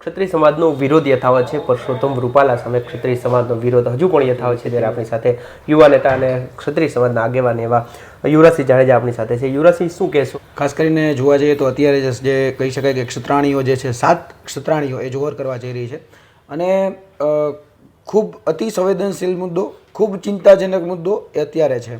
ક્ષત્રિય સમાજનો વિરોધ યથાવત છે. પરસોત્તમ રૂપાલા સામે ક્ષત્રિય સમાજનો વિરોધ હજુ પણ યથાવત છે. ત્યારે આપણી સાથે યુવા નેતા અને ક્ષત્રિય સમાજના આગેવાન એવા યુવરાજસિંહ જાડેજા આપણી સાથે છે. યુવરાજસિંહ, શું કહેશો? ખાસ કરીને જોવા જઈએ તો અત્યારે જે કહી શકાય કે ક્ષત્રાણીઓ જે છે 7 ક્ષત્રાણીઓ એ જોહર કરવા જઈ રહી છે અને ખૂબ અતિ સંવેદનશીલ મુદ્દો, ખૂબ ચિંતાજનક મુદ્દો એ અત્યારે છે.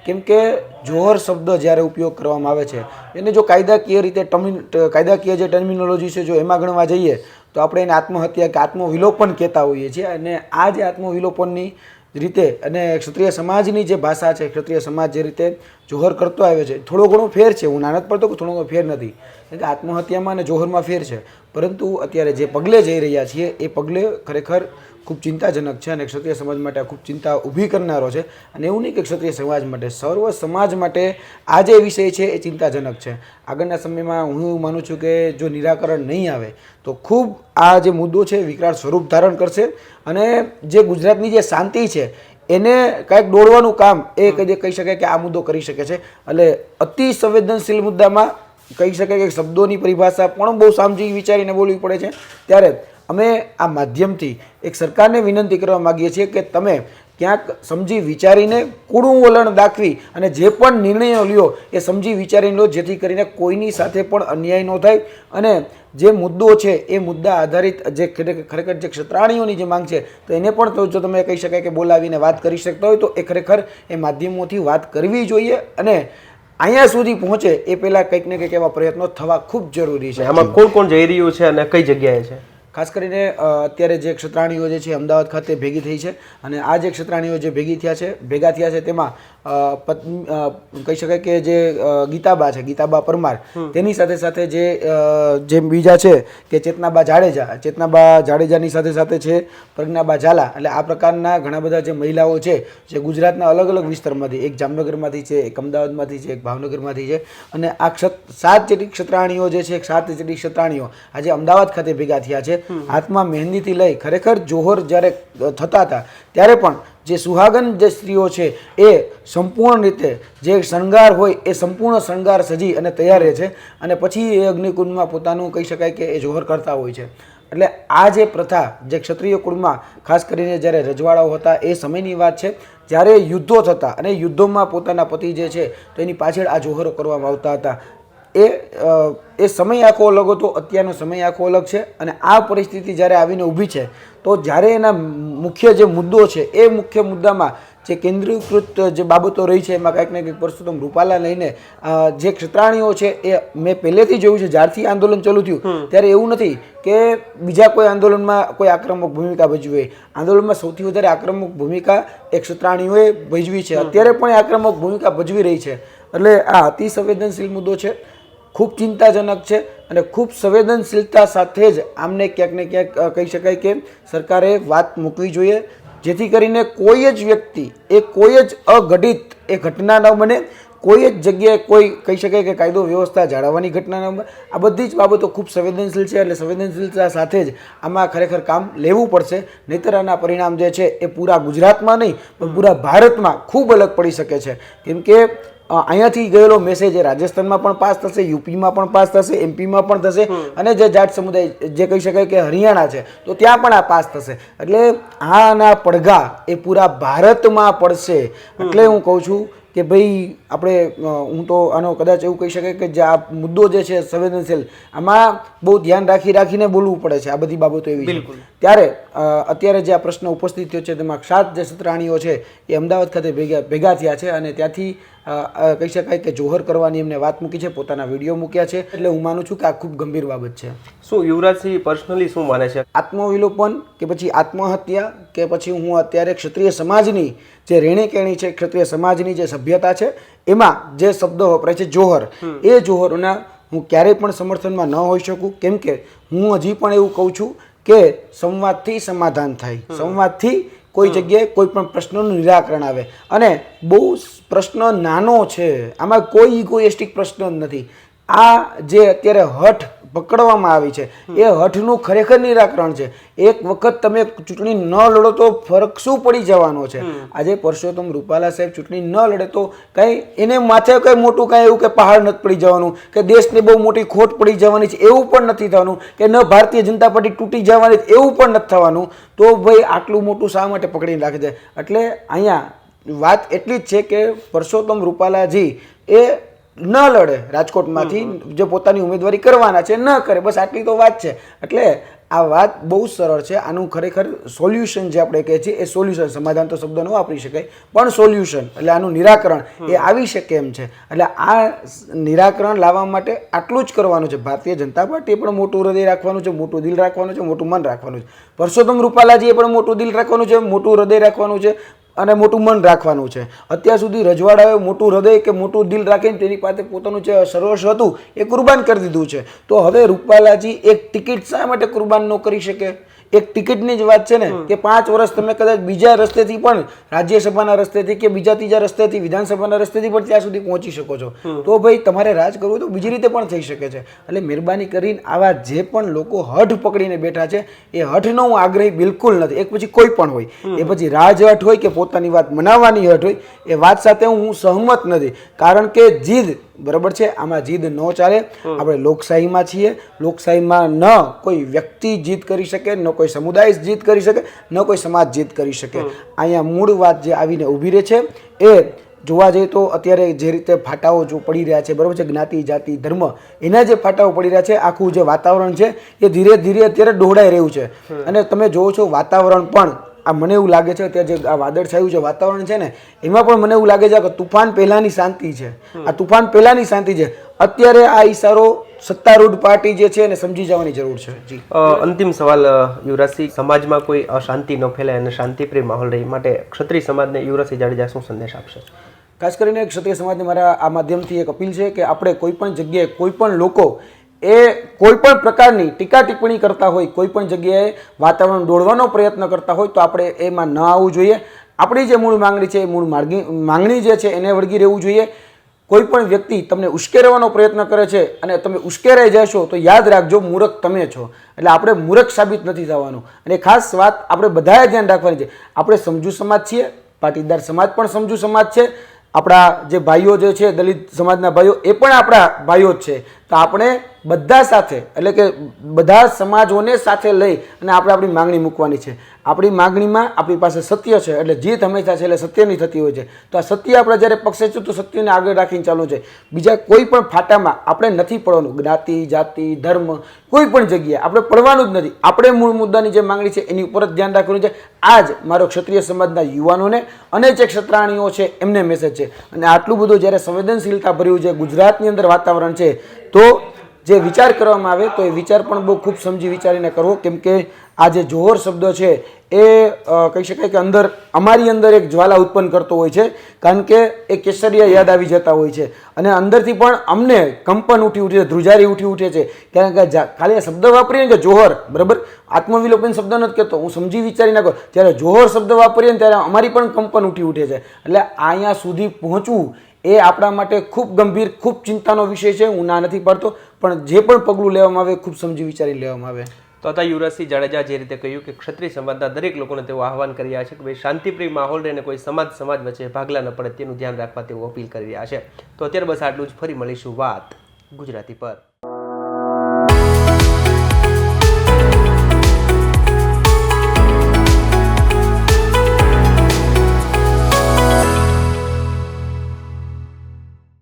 કેમ કે જોહર શબ્દ જ્યારે ઉપયોગ કરવામાં આવે છે એને જો કાયદાકીય રીતે કાયદાકીય જે ટર્મિનોલોજી છે જો એમાં ગણવા જઈએ તો આપણે એને આત્મહત્યા કે આત્મવિલોપન કહેતા હોઈએ છીએ. અને આ જે આત્મવિલોપનની રીતે અને ક્ષત્રિય સમાજની જે ભાષા છે, ક્ષત્રિય સમાજ જે રીતે જોહર કરતો આવ્યો છે, થોડો ઘણો ફેર છે. હું ના નથી પડતો કે થોડો ઘણો ફેર નથી, કારણ કે આત્મહત્યામાં અને જોહરમાં ફેર છે. પરંતુ અત્યારે જે પગલે જઈ રહ્યા છીએ એ પગલે ખરેખર ખૂબ ચિંતાજનક છે અને ક્ષત્રિય સમાજ માટે ખૂબ ચિંતા ઊભી કરનારો છે. અને એવું નહીં કે ક્ષત્રિય સમાજ માટે, સર્વ સમાજ માટે આ જે વિષય છે એ ચિંતાજનક છે. આગળના સમયમાં હું એવું માનું છું કે જો નિરાકરણ નહીં આવે તો ખૂબ આ જે મુદ્દો છે વિકરાળ સ્વરૂપ ધારણ કરશે અને જે ગુજરાતની જે શાંતિ છે એને કાંઈક દોડવાનું કામ એ કહી શકાય કે આ મુદ્દો કરી શકે છે. એટલે અતિ સંવેદનશીલ મુદ્દામાં કહી શકાય કે શબ્દોની પરિભાષા પણ બહુ સામજી વિચારીને બોલવી પડે છે. ત્યારે અમે આ માધ્યમથી એક સરકારને વિનંતી કરવા માગીએ છીએ કે તમે ક્યાંક સમજી વિચારીને કૂણું વલણ દાખવી અને જે પણ નિર્ણયો લ્યો એ સમજી વિચારીને લો, જેથી કરીને કોઈની સાથે પણ અન્યાય ન થાય. અને જે મુદ્દો છે એ મુદ્દા આધારિત જે ખરેખર જે ક્ષત્રાણીઓની જે માંગ છે તો એને પણ જો તમે કહી શકાય કે બોલાવીને વાત કરી શકતા હોય તો એ ખરેખર એ માધ્યમોથી વાત કરવી જોઈએ. અને અહીંયા સુધી પહોંચે એ પહેલાં કંઈક ને કંઈક એવા પ્રયત્નો થવા ખૂબ જરૂરી છે. આમાં કોણ કોણ જઈ રહ્યું છે અને કઈ જગ્યાએ છે? ખાસ કરીને અત્યારે જે ક્ષત્રાણીઓ જે છે અમદાવાદ ખાતે ભેગી થઈ છે અને આ જે ક્ષત્રાણીઓ જે ભેગા થયા છે તેમાં કહી શકાય કે જે ગીતાબા છે, ગીતાબા પરમાર, તેની સાથે સાથે જે બીજા છે કે ચેતનાબા જાડેજાની સાથે સાથે છે પ્રજ્ઞાબા ઝાલા. એટલે આ પ્રકારના ઘણા બધા જે મહિલાઓ છે જે ગુજરાતના અલગ અલગ વિસ્તારમાંથી, એક જામનગરમાંથી છે, એક અમદાવાદમાંથી છે, એક ભાવનગરમાંથી છે. અને આ 7 જેટલી ક્ષત્રાણીઓ જે છે, 7 જેટલી ક્ષત્રાણીઓ આજે અમદાવાદ ખાતે ભેગા થયા છે. હાથમાં મહેંદીથી લઈ ખરેખર જોહર જ્યારે થતા હતા ત્યારે પણ જે સુહાગન જે સ્ત્રીઓ છે એ સંપૂર્ણ રીતે જે શણગાર હોય એ સંપૂર્ણ શણગાર સજી અને તૈયાર રહે છે અને પછી એ અગ્નિકુંડમાં પોતાનું કહી શકાય કે એ જોહર કરતા હોય છે. એટલે આ જે પ્રથા જે ક્ષત્રિય કુળમાં ખાસ કરીને જ્યારે રજવાડાઓ હતા એ સમયની વાત છે, જ્યારે યુદ્ધો થતા અને યુદ્ધોમાં પોતાના પતિ જે છે તો એની પાછળ આ જોહરો કરવામાં આવતા હતા. એ સમય આખો અલગ હતો, અત્યારનો સમય આખો અલગ છે. અને આ પરિસ્થિતિ જ્યારે આવીને ઊભી છે તો જ્યારે એના મુખ્ય જે મુદ્દો છે એ મુખ્ય મુદ્દામાં જે કેન્દ્રીકૃત જે બાબતો રહી છે એમાં કંઈક ને કંઈક પરસોત્તમ રૂપાલા લઈને જે ક્ષત્રાણીઓ છે એ મેં પહેલેથી જોયું છે, જ્યારથી આંદોલન ચાલુ થયું ત્યારે એવું નથી કે બીજા કોઈ આંદોલનમાં કોઈ આક્રમક ભૂમિકા ભજવી. આંદોલનમાં સૌથી વધારે આક્રમક ભૂમિકા એ ક્ષત્રાણીઓએ ભજવી છે, અત્યારે પણ આક્રમક ભૂમિકા ભજવી રહી છે. એટલે આ અતિ સંવેદનશીલ મુદ્દો છે, ખૂબ ચિંતાજનક છે અને ખૂબ સંવેદનશીલતા સાથે જ આમને ક્યાંક ને ક્યાંક કહી શકાય કે સરકારે વાત મૂકવી જોઈએ, જેથી કરીને કોઈ જ વ્યક્તિ કોઈ જ અઘટિત એ ઘટના ન બને, કોઈ જ જગ્યાએ કોઈ કહી શકાય કે કાયદો વ્યવસ્થા જાળવવાની ઘટના ન બને. આ બધી જ બાબતો ખૂબ સંવેદનશીલ છે. એટલે સંવેદનશીલતા સાથે જ આમાં ખરેખર કામ લેવું પડશે, નહીંતર આના પરિણામ જે છે એ પૂરા ગુજરાતમાં નહીં પણ પૂરા ભારતમાં ખૂબ અલગ પડી શકે છે. કેમ કે અહીંયાથી ગયેલો મેસેજ એ રાજસ્થાનમાં પણ પાસ થશે, યુપીમાં પણ પાસ થશે, એમપીમાં પણ થશે અને જે જાટ સમુદાય જે કહી શકાય કે હરિયાણા છે તો ત્યાં પણ આ પાસ થશે. એટલે આના પડઘા એ પૂરા ભારતમાં પડશે. એટલે હું કહું છું કે ભાઈ આપણે હું તો આનો કદાચ એવું કહી શકાય કે જે આ મુદ્દો જે છે સંવેદનશીલ, આમાં બહુ ધ્યાન રાખીને બોલવું પડે છે. આ બધી બાબતો એવી છે. ત્યારે અત્યારે જે આ પ્રશ્ન ઉપસ્થિત થયો છે તેમાં 7 જે ક્ષત્રાણીઓ છે એ અમદાવાદ ખાતે ભેગા થયા છે અને ત્યાંથી કહી શકાય કે જોહર કરવાની એમને વાત મૂકી છે, પોતાના વિડીયો મૂક્યા છે. એટલે હું માનું છું કે આ ખૂબ ગંભીર બાબત છે. શું યુવરાજસિંહ પર્સનલી શું માને છે? આત્મવિલોપન કે પછી આત્મહત્યા કે પછી હું અત્યારે ક્ષત્રિય સમાજની જે રહેણી કહેણી છે, ક્ષત્રિય સમાજની જે સભ્યતા છે એમાં જે શબ્દો વપરાય છે જોહર, એ જોહરોના હું ક્યારેય પણ સમર્થનમાં ન હોઈ શકું. કેમ કે હું હજી પણ એવું કહું છું કે સંવાદથી સમાધાન થાય, સંવાદથી કોઈ જગ્યાએ કોઈ પણ પ્રશ્નનું નિરાકરણ આવે. અને બહુ પ્રશ્ન નાનો છે, આમાં કોઈ ઇગોઇસ્ટિક પ્રશ્ન જ નથી. આ જે અત્યારે હઠ પકડવામાં આવી છે એ હઠનું ખરેખર નિરાકરણ છે. એક વખત તમે ચૂંટણી ન લડો તો ફરક શું પડી જવાનો છે? આજે પરસોત્તમ રૂપાલા સાહેબ ચૂંટણી ન લડે તો કઈ એને માથે કઈ મોટું કઈ એવું કે પહાડ નથી પડી જવાનું, કે દેશને બહુ મોટી ખોટ પડી જવાની છે એવું પણ નથી થવાનું, કે ન ભારતીય જનતા પાર્ટી તૂટી જવાની છે એવું પણ નથી થવાનું. તો ભાઈ આટલું મોટું શા માટે પકડીને રાખે છે? એટલે અહીંયા વાત એટલી જ છે કે પરસોત્તમ રૂપાલાજી એ ન લડે રાજકોટમાંથી, જે પોતાની ઉમેદવારી કરવાના છે ન કરે, બસ આટલી તો વાત છે. એટલે આ વાત બહુ સરળ છે. આનું ખરેખર સોલ્યુશન જે આપણે કહીએ છીએ એ સોલ્યુશન, સમાધાન તો શબ્દ ન વાપરી શકાય, પણ સોલ્યુશન એટલે આનું નિરાકરણ એ આવી શકે એમ છે. એટલે આ નિરાકરણ લાવવા માટે આટલું જ કરવાનું છે. ભારતીય જનતા પાર્ટીએ પણ મોટું હૃદય રાખવાનું છે, મોટું દિલ રાખવાનું છે, મોટું મન રાખવાનું છે. પરસોત્તમ રૂપાલાજીએ પણ મોટું દિલ રાખવાનું છે, મોટું હૃદય રાખવાનું છે અને મોટું મન રાખવાનું છે. અત્યાર સુધી રજવાડાએ મોટું હૃદય કે મોટું દિલ રાખીને તેની પાસે પોતાનું જે સર્વસ્વ હતું એ કુરબાન કરી દીધું છે. તો હવે રૂપાલાજી એક ટિકિટ શા માટે કુરબાન ન કરી શકે? એક ટિકિટની જ વાત છે ને, કે 5 વર્ષ તમે કદાચ બીજા રસ્તેથી પણ, રાજ્યસભાના રસ્તેથી કે બીજા ત્રીજા રસ્તેથી, વિધાનસભાના રસ્તેથી પણ ત્યાં સુધી પહોંચી શકો છો. તો ભાઈ તમારે રાજ કરવું તો બીજી રીતે પણ થઈ શકે છે. એટલે મહેરબાની કરીને આવા જે પણ લોકો હઠ પકડીને બેઠા છે એ હઠનો હું આગ્રહી બિલકુલ નથી. એક પછી કોઈ પણ હોય, એ પછી રાજહઠ હોય કે પોતાની વાત મનાવવાની હઠ હોય, એ વાત સાથે હું સહમત નથી. કારણ કે જીદ, બરાબર છે, આમાં જીદ ન ચાલે. આપણે લોકશાહીમાં છીએ. લોકશાહીમાં ન કોઈ વ્યક્તિ જીદ કરી શકે, ન કોઈ સમુદાય જીદ કરી શકે, ન કોઈ સમાજ જીદ કરી શકે. અહીંયા મૂળ વાત જે આવીને ઊભી રહે છે એ જોવા જઈએ તો અત્યારે જે રીતે ફાટાઓ જો પડી રહ્યા છે, બરાબર છે, જ્ઞાતિ, જાતિ, ધર્મ, એના જે ફાટાઓ પડી રહ્યા છે, આખું જે વાતાવરણ છે એ ધીરે ધીરે અત્યારે ડહોળાઈ રહ્યું છે. અને તમે જોવો છો વાતાવરણ પણ, આ મને એવું લાગે છે અત્યારે જે આ વાદળછાયું જે વાતાવરણ છે ને એમાં પણ મને એવું લાગે છે કે તુફાન પહેલાની શાંતિ છે. આ તુફાન પહેલાની શાંતિ છે. અત્યારે આ ઈશારો સત્તારૂઢ પાર્ટી જે છે એને સમજી જવાની જરૂર છે. જી, અંતિમ સવાલ યુવરાજસિંહ, સમાજમાં કોઈ અશાંતિ ન ફેલાય અને શાંતિપ્રિય માહોલ રહે માટે ક્ષત્રિય સમાજને યુવરાજસિંહ જાડેજા શું સંદેશ આપશે? ખાસ કરીને ક્ષત્રિય સમાજને મારા આ માધ્યમથી એક અપીલ છે કે આપણે કોઈ પણ જગ્યાએ કોઈ પણ લોકો એ કોઈ પણ પ્રકારની ટીકા ટિપ્પણી કરતા હોય, કોઈ પણ જગ્યાએ વાતાવરણ દોડવાનો પ્રયત્ન કરતા હોય તો આપણે એમાં ન આવવું જોઈએ. આપણી જે મૂળ માંગણી છે એ મૂળ માંગણી જે છે એને વળગી રહેવું જોઈએ. કોઈ પણ વ્યક્તિ તમને ઉશ્કેરવાનો પ્રયત્ન કરે છે અને તમે ઉશ્કેરાઈ જશો તો યાદ રાખજો મૂર્ખ તમે છો. એટલે આપણે મૂર્ખ સાબિત નથી થવાનું. અને ખાસ વાત આપણે બધાએ ધ્યાન રાખવાની છે, આપણે સમજુ સમાજ છીએ, પાટીદાર સમાજ પણ સમજુ સમાજ છે, આપણા જે ભાઈઓ જે છે દલિત સમાજના ભાઈઓ એ પણ આપણા ભાઈઓ જ છે. તો આપણે બધા સાથે, એટલે કે બધા સમાજોને સાથે લઈ અને આપણે આપણી માંગણી મૂકવાની છે. આપણી માંગણીમાં આપણી પાસે સત્ય છે, એટલે જીત હંમેશા છે એટલે સત્યની થતી હોય છે. તો આ સત્ય આપણે જ્યારે પક્ષે છે તો સત્યને આગળ રાખીને ચાલુ છે. બીજા કોઈ પણ ફાટામાં આપણે નથી પડવાનું. જ્ઞાતિ, જાતિ, ધર્મ, કોઈ પણ જગ્યાએ આપણે પડવાનું જ નથી. આપણે મૂળ મુદ્દાની જે માંગણી છે એની ઉપર જ ધ્યાન રાખવાનું છે. આ જ મારો ક્ષત્રિય સમાજના યુવાનોને અને જે ક્ષત્રાણીઓ છે એમને મેસેજ છે. અને આટલું બધું જ્યારે સંવેદનશીલતા ભર્યું છે ગુજરાતની અંદર વાતાવરણ છે, તો જે વિચાર કરવામાં આવે તો એ વિચાર પણ બહુ ખૂબ સમજી વિચારીને કરવો. કેમ કે આ જે જોહર શબ્દ છે એ કહી શકાય કે અંદર અમારી અંદર એક જ્વાલા ઉત્પન્ન કરતો હોય છે. કારણ કે એ કેસરિયા યાદ આવી જતા હોય છે અને અંદરથી પણ અમને કંપન ઉઠી ઉઠે છે, ધ્રુજારી ઉઠે છે. કારણ કે ખાલી આ શબ્દ વાપરીએ કે જોહર, બરાબર, આત્મવિલોપન શબ્દ નથી કહેતો, હું સમજી વિચારી નાખો. જ્યારે જોહર શબ્દ વાપરીએ ને ત્યારે અમારી પણ કંપન ઉઠે છે. એટલે અહીંયા સુધી પહોંચવું એ આપણા માટે ખૂબ ગંભીર, ખૂબ ચિંતાનો વિષય છે. હું ના નથી પાડતો, પણ જે પણ પગલું લેવામાં આવે ખૂબ સમજી વિચારી લેવામાં આવે. તો હતા યુવરાજસિંહ જાડેજા જે રીતે કહ્યું કે ક્ષત્રિય સમાજના દરેક લોકોને તેઓ આહવાન કરી રહ્યા છે કે ભાઈ શાંતિપ્રિય માહોલ રહે અને કોઈ સમાજ વચ્ચે ભાગલા ન પડે તેનું ધ્યાન રાખવા તેઓ અપીલ કરી રહ્યા છે. તો અત્યારે બસ આટલું જ. ફરી મળીશું વાત ગુજરાતી પર.